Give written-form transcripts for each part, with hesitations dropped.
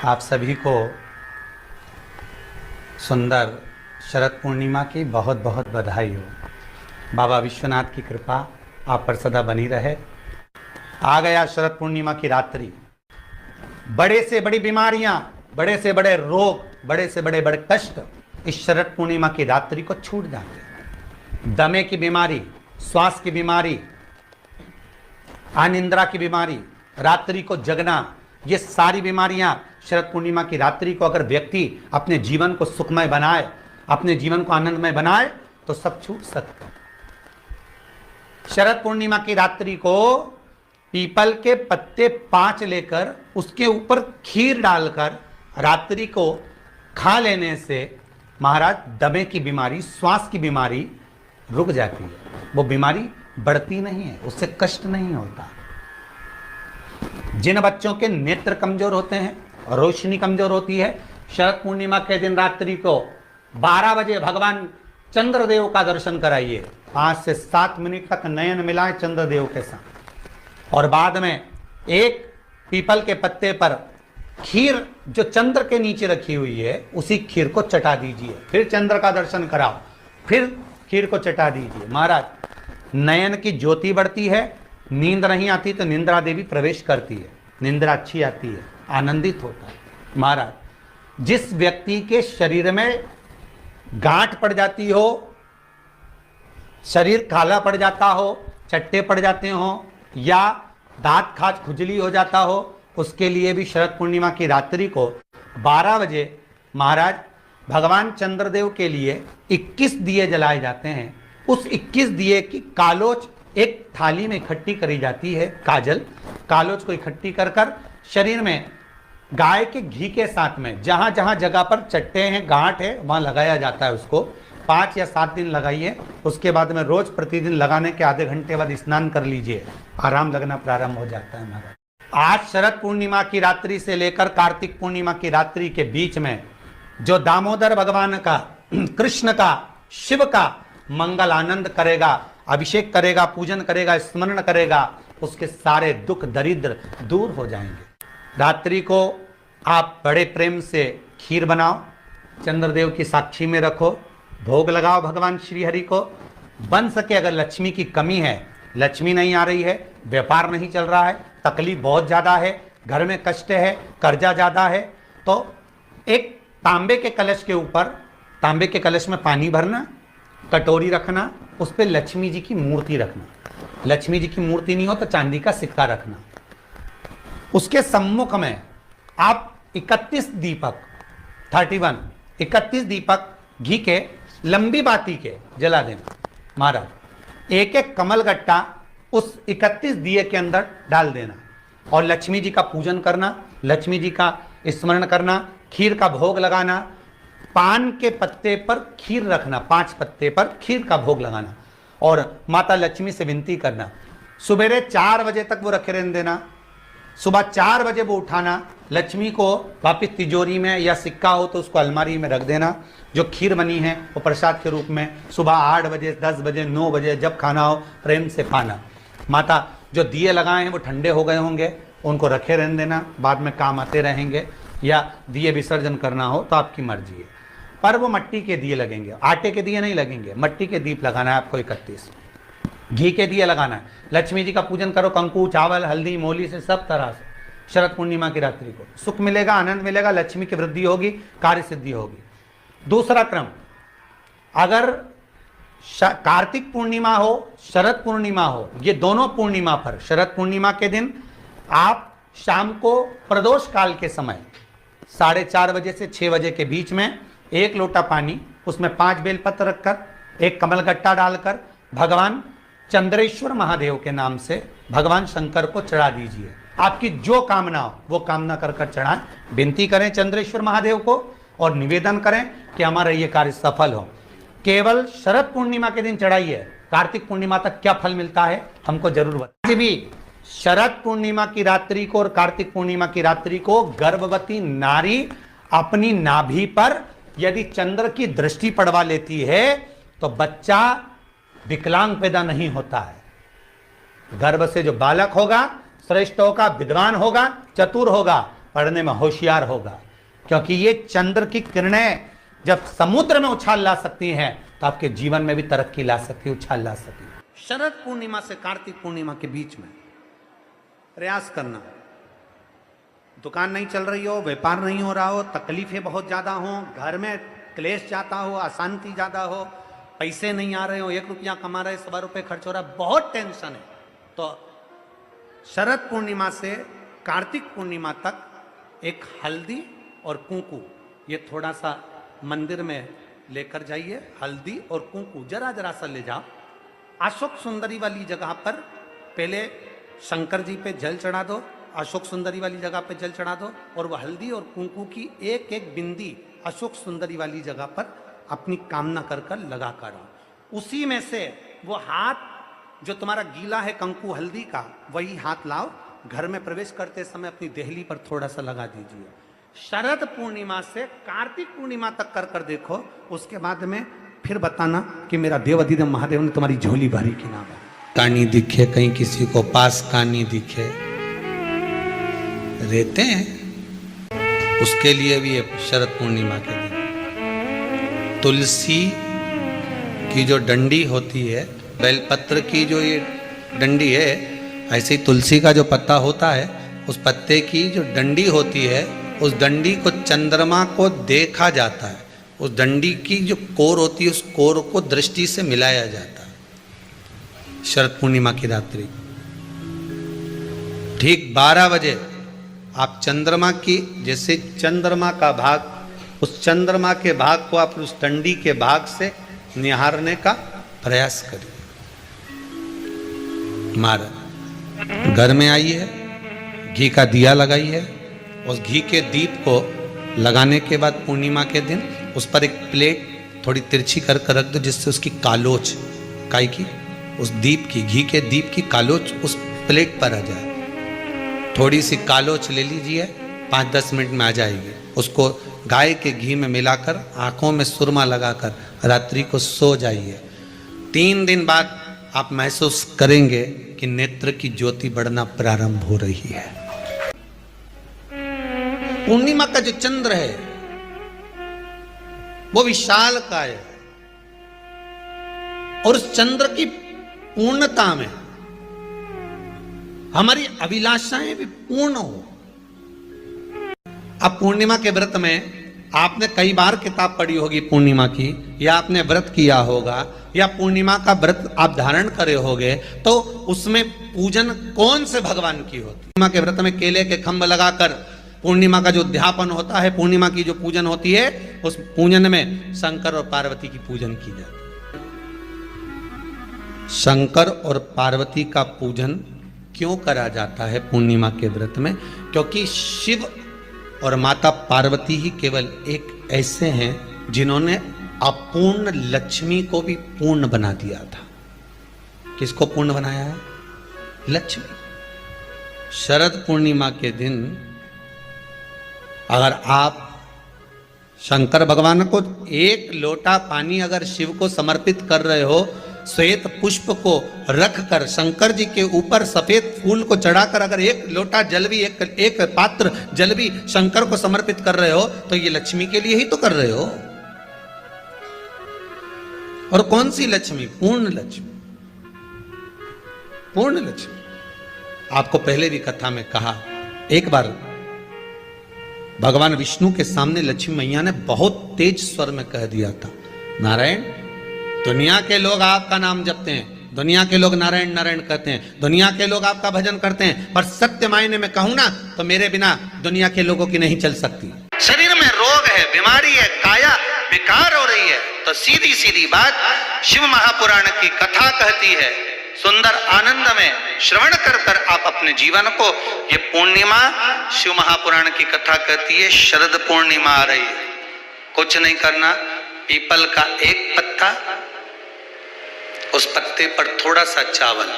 आप सभी को सुंदर शरद पूर्णिमा की बहुत बहुत बधाई हो। बाबा विश्वनाथ की कृपा आप पर सदा बनी रहे। आ गया शरद पूर्णिमा की रात्रि। बड़े से बड़ी बीमारियां, बड़े से बड़े रोग, बड़े से बड़े बड़े कष्ट इस शरद पूर्णिमा की रात्रि को छूट जाते हैं। दमे की बीमारी, श्वास की बीमारी, अनिद्रा की बीमारी, रात्रि को जगना, ये सारी बीमारियां शरद पूर्णिमा की रात्रि को अगर व्यक्ति अपने जीवन को सुखमय बनाए, अपने जीवन को आनंदमय बनाए तो सब छूट सकता है। शरद पूर्णिमा की रात्रि को पीपल के पत्ते 5 लेकर उसके ऊपर खीर डालकर रात्रि को खा लेने से महाराज दमे की बीमारी, श्वास की बीमारी रुक जाती है। वो बीमारी बढ़ती नहीं है, उससे कष्ट नहीं होता। जिन बच्चों के नेत्र कमजोर होते हैं, रोशनी कमजोर होती है, शरद पूर्णिमा के दिन रात्रि को 12 बजे भगवान चंद्रदेव का दर्शन कराइए। 5 से 7 मिनट तक नयन मिलाए चंद्रदेव के साथ और बाद में एक पीपल के पत्ते पर खीर जो चंद्र के नीचे रखी हुई है उसी खीर को चटा दीजिए। फिर चंद्र का दर्शन कराओ, फिर खीर को चटा दीजिए। महाराज नयन की ज्योति बढ़ती है, नींद नहीं आती तो निंद्रा देवी प्रवेश करती है, निंद्रा अच्छी आती है, आनंदित होता है। महाराज जिस व्यक्ति के शरीर में गांठ पड़ जाती हो, शरीर काला पड़ जाता हो, चट्टे पड़ जाते हो या दांत खाज खुजली हो जाता हो, उसके लिए भी शरद पूर्णिमा की रात्रि को 12 बजे महाराज भगवान चंद्रदेव के लिए 21 दिए जलाए जाते हैं। उस 21 दिए की कालोच एक थाली में इकट्ठी करी जाती है। कालोच को इकट्ठी कर कर शरीर में गाय के घी के साथ में जहां जहां जगह पर चट्टे हैं, गांठ है, वहां लगाया जाता है। उसको 5 या 7 दिन लगाइए। उसके बाद में रोज प्रतिदिन लगाने के आधे घंटे बाद स्नान कर लीजिए, आराम लगना प्रारंभ हो जाता है। महाराज आज शरद पूर्णिमा की रात्रि से लेकर कार्तिक पूर्णिमा की रात्रि के बीच में जो दामोदर भगवान का, कृष्ण का, शिव का मंगल आनंद करेगा, अभिषेक करेगा, पूजन करेगा, स्मरण करेगा, उसके सारे दुख दरिद्र दूर हो जाएंगे। रात्रि को आप बड़े प्रेम से खीर बनाओ, चंद्रदेव की साक्षी में रखो, भोग लगाओ भगवान श्री हरि को। बन सके अगर लक्ष्मी की कमी है, लक्ष्मी नहीं आ रही है, व्यापार नहीं चल रहा है, तकलीफ बहुत ज़्यादा है, घर में कष्ट है, कर्जा ज़्यादा है, तो एक तांबे के कलश के ऊपर, तांबे के कलश में पानी भरना, कटोरी रखना, उस पर लक्ष्मी जी की मूर्ति रखना। लक्ष्मी जी की मूर्ति नहीं हो तो चांदी का सिक्का रखना। उसके सम्मुख में आप 31 दीपक 31 दीपक घी के लंबी बाती के जला देना। महाराज एक एक कमल गट्टा उस 31 दिए के अंदर डाल देना और लक्ष्मी जी का पूजन करना, लक्ष्मी जी का स्मरण करना, खीर का भोग लगाना, पान के पत्ते पर खीर रखना, 5 पत्ते पर खीर का भोग लगाना और माता लक्ष्मी से विनती करना। सुबेरे 4 बजे तक वो रखे रहने देना, सुबह 4 बजे वो उठाना, लक्ष्मी को वापिस तिजोरी में या सिक्का हो तो उसको अलमारी में रख देना। जो खीर बनी है वो प्रसाद के रूप में सुबह 8 बजे, 10 बजे, 9 बजे जब खाना हो प्रेम से खाना। माता जो दिए लगाए हैं वो ठंडे हो गए होंगे, उनको रखे रहने देना, बाद में काम आते रहेंगे, या दिए विसर्जन करना हो तो आपकी मर्जी है। पर वो मिट्टी के दिए लगेंगे, आटे के दिए नहीं लगेंगे, मिट्टी के दीप लगाना है आपको। 31 घी के दिए लगाना है। लक्ष्मी जी का पूजन करो, कंकु, चावल, हल्दी, मोली से, सब तरह से। शरद पूर्णिमा की रात्रि को सुख मिलेगा, आनंद मिलेगा, लक्ष्मी की वृद्धि होगी, कार्य सिद्धि होगी। दूसरा क्रम, अगर कार्तिक पूर्णिमा हो, शरद पूर्णिमा हो, ये दोनों पूर्णिमा पर शरद पूर्णिमा के दिन आप शाम को प्रदोष काल के समय 4:30 बजे से 6 बजे के बीच में 1 लोटा पानी, उसमें 5 बेलपत्र रखकर, एक कमलगट्टा डालकर भगवान चंद्रेश्वर महादेव के नाम से भगवान शंकर को चढ़ा दीजिए। आपकी जो कामना हो वो कामना कर कर चढ़ाएं, विनती करें चंद्रेश्वर महादेव को और निवेदन करें कि हमारा ये कार्य सफल हो। केवल शरद पूर्णिमा के दिन चढ़ाइए, कार्तिक पूर्णिमा तक क्या फल मिलता है हमको जरूर बताइए। भी शरद पूर्णिमा की रात्रि को और कार्तिक पूर्णिमा की रात्रि को गर्भवती नारी अपनी नाभि पर यदि चंद्र की दृष्टि पड़वा लेती है तो बच्चा विकलांग पैदा नहीं होता है। गर्भ से जो बालक होगा श्रेष्ठ होगा, विद्वान होगा, चतुर होगा, पढ़ने में होशियार होगा, क्योंकि ये चंद्र की किरणें जब समुद्र में उछाल ला सकती हैं तो आपके जीवन में भी तरक्की ला सकती है, उछाल ला सकती है। शरद पूर्णिमा से कार्तिक पूर्णिमा के बीच में प्रयास करना, दुकान नहीं चल रही हो, व्यापार नहीं हो रहा हो, तकलीफें बहुत ज्यादा हो, घर में क्लेश जाता हो, अशांति ज्यादा हो, पैसे नहीं आ रहे हो, 1 रुपया कमा रहे 100 रुपये खर्च हो रहा है, बहुत टेंशन है, तो शरद पूर्णिमा से कार्तिक पूर्णिमा तक एक हल्दी और कुंकू, ये थोड़ा सा मंदिर में लेकर जाइए, हल्दी और कुंकू जरा जरा सा ले जाओ, अशोक सुंदरी वाली जगह पर पहले शंकर जी पे जल चढ़ा दो, अशोक सुंदरी वाली जगह पे जल चढ़ा दो, और वह हल्दी और कुंकू की एक एक बिंदी अशोक सुंदरी वाली जगह पर अपनी कामना कर कर लगा कर आओ। उसी में से वो हाथ जो तुम्हारा गीला है कंकु हल्दी का, वही हाथ लाओ, घर में प्रवेश करते समय अपनी देहली पर थोड़ा सा लगा दीजिए। शरद पूर्णिमा से कार्तिक पूर्णिमा तक कर कर देखो, उसके बाद में फिर बताना कि मेरा देव अधिदेव महादेव ने तुम्हारी झोली भरी कि ना भरी। कानी दिखे कहीं किसी को पास कानी दिखे, रहते हैं, उसके लिए भी है शरद पूर्णिमा के दिन तुलसी की जो डंडी होती है, बेलपत्र की जो ये डंडी है, ऐसे ही तुलसी का जो पत्ता होता है, उस पत्ते की जो डंडी होती है, उस डंडी को चंद्रमा को देखा जाता है, उस डंडी की जो कोर होती है, उस कोर को दृष्टि से मिलाया जाता है। शरद पूर्णिमा की रात्रि ठीक 12 बजे आप चंद्रमा की, जैसे चंद्रमा का भाग, उस चंद्रमा के भाग को आप उस डंडी के भाग से निहारने का प्रयास करिए। महाराज घर में आई है, घी का दिया लगाई है, उस घी के दीप को लगाने के बाद पूर्णिमा के दिन उस पर एक प्लेट थोड़ी तिरछी कर कर रख दो, जिससे उसकी कालोच, काई की, उस दीप की, घी के दीप की कालोच उस प्लेट पर आ जाए। थोड़ी सी कालोच ले लीजिए, 5-10 मिनट में आ जाएगी। उसको गाय के घी में मिलाकर आंखों में सुरमा लगाकर रात्रि को सो जाइए। 3 दिन बाद आप महसूस करेंगे कि नेत्र की ज्योति बढ़ना प्रारंभ हो रही है। पूर्णिमा का जो चंद्र है वो विशाल का है, और उस चंद्र की पूर्णता में हमारी अभिलाषाएं भी पूर्ण हो। अब पूर्णिमा के व्रत में आपने कई बार किताब पढ़ी होगी पूर्णिमा की, या आपने व्रत किया होगा, या पूर्णिमा का व्रत आप धारण करे होगे, तो उसमें पूजन कौन से भगवान की होती? पूर्णिमा के व्रत में केले के खंभ लगाकर पूर्णिमा का जो अध्यापन होता है, पूर्णिमा की जो पूजन होती है, उस पूजन में शंकर और पार्वती की पूजन की जाती है। शंकर और पार्वती का पूजन क्यों करा जाता है पूर्णिमा के व्रत में? क्योंकि शिव और माता पार्वती ही केवल एक ऐसे हैं जिन्होंने अपूर्ण लक्ष्मी को भी पूर्ण बना दिया था। किसको पूर्ण बनाया है? लक्ष्मी। शरद पूर्णिमा के दिन अगर आप शंकर भगवान को 1 लोटा पानी अगर शिव को समर्पित कर रहे हो, श्वेत पुष्प को रख कर शंकर जी के ऊपर सफेद फूल को चढ़ाकर अगर 1 लोटा जल भी, एक पात्र जल भी शंकर को समर्पित कर रहे हो, तो ये लक्ष्मी के लिए ही तो कर रहे हो। और कौन सी लक्ष्मी? पूर्ण लक्ष्मी। पूर्ण लक्ष्मी। आपको पहले भी कथा में कहा, एक बार भगवान विष्णु के सामने लक्ष्मी मैया ने बहुत तेज स्वर में कह दिया था, नारायण, दुनिया के लोग आपका नाम जपते हैं, दुनिया के लोग नारायण नारायण कहते हैं, दुनिया के लोग आपका भजन करते हैं, पर सत्य मायने में कहूं ना तो मेरे बिना दुनिया के लोगों की नहीं चल सकती। शरीर में रोग है, बीमारी है, काया विकार हो रही है, तो सीधी सीधी बात शिव महापुराण की कथा कहती है, सुंदर आनंद में श्रवण कर कर आप अपने जीवन को, ये पूर्णिमा शिव महापुराण की कथा कहती है, शरद पूर्णिमा आ रही है, कुछ नहीं करना, पीपल का एक पत्ता, उस पत्ते पर थोड़ा सा चावल,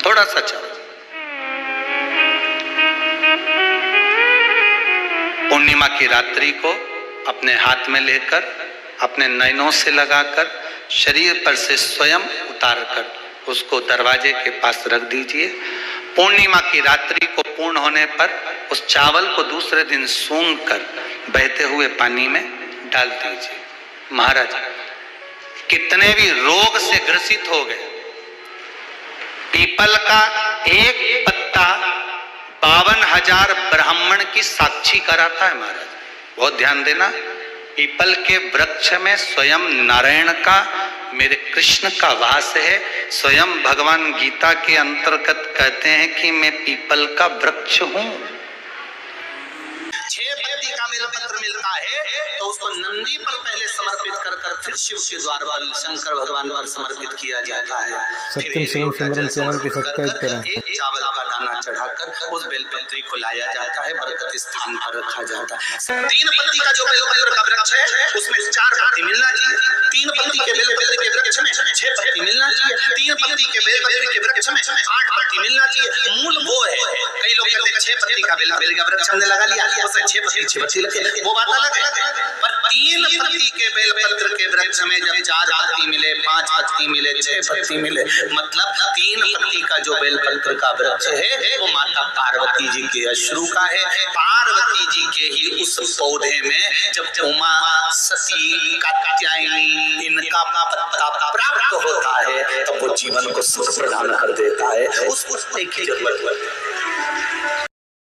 थोड़ा सा चावल, पूर्णिमा की रात्रि को अपने हाथ में लेकर अपने नयनों से लगाकर शरीर पर से स्वयं उतार कर उसको दरवाजे के पास रख दीजिए पूर्णिमा की रात्रि को पूर्ण होने पर उस चावल को दूसरे दिन सूंघ कर बहते हुए पानी में डाल दीजिए। महाराज कितने भी रोग से ग्रसित हो गए, पीपल का एक पत्ता 52,000 ब्राह्मण की साक्षी कराता है। महाराज बहुत ध्यान देना, पीपल के वृक्ष में स्वयं नारायण का, मेरे कृष्ण का वास है। स्वयं भगवान गीता के अंतर्गत कहते हैं कि मैं पीपल का वृक्ष हूं। 6 पत्ती का बेलपत्र मिलता है तो उसको नंदी पर पहले समर्पित कर फिर शिव के द्वार पर शंकर भगवान पर समर्पित किया जाता है। सत्यम शिवम सुंदरम चैनल के सब्सक्राइब करें। एक चावल का दाना चढ़ाकर उस बेलपत्री को लाया जाता है, बरकत स्थान पर रखा जाता है। 3 पत्ती का जो बेलपत्र का वृक्ष है उसमें 4 पत्ती मिलना चाहिए। 3 पत्ती के बेलपत्र के वृक्ष में 6 पत्ती मिलना चाहिए। 3 पत्ती के बेलपत्र के वृक्ष में 8 पत्ती मिलना चाहिए। मूल वो है, कई लोग कहते हैं 6 पत्ती का बेल का वृक्ष हमने लगा लिया, उसमें 6 पत्ती लगे, वो बात अलग है। पर 3 पत्ती के बेलपत्र के वृक्ष में जब 4 पत्ती मिले, 5 पत्ती मिले, 6 पत्ती मिले, मतलब 3 पत्ती का जो बेलपत्र का वृक्ष है वो माता पार्वती जी के अश्रु का है। पार्वती जी के ही उस पौधे में जब उमा, सती, कात्यायनी इनका पत्ता प्राप्त होता है तब वो जीवन को सुख प्रदान कर देता है। उस पत्ते की जरूरत है।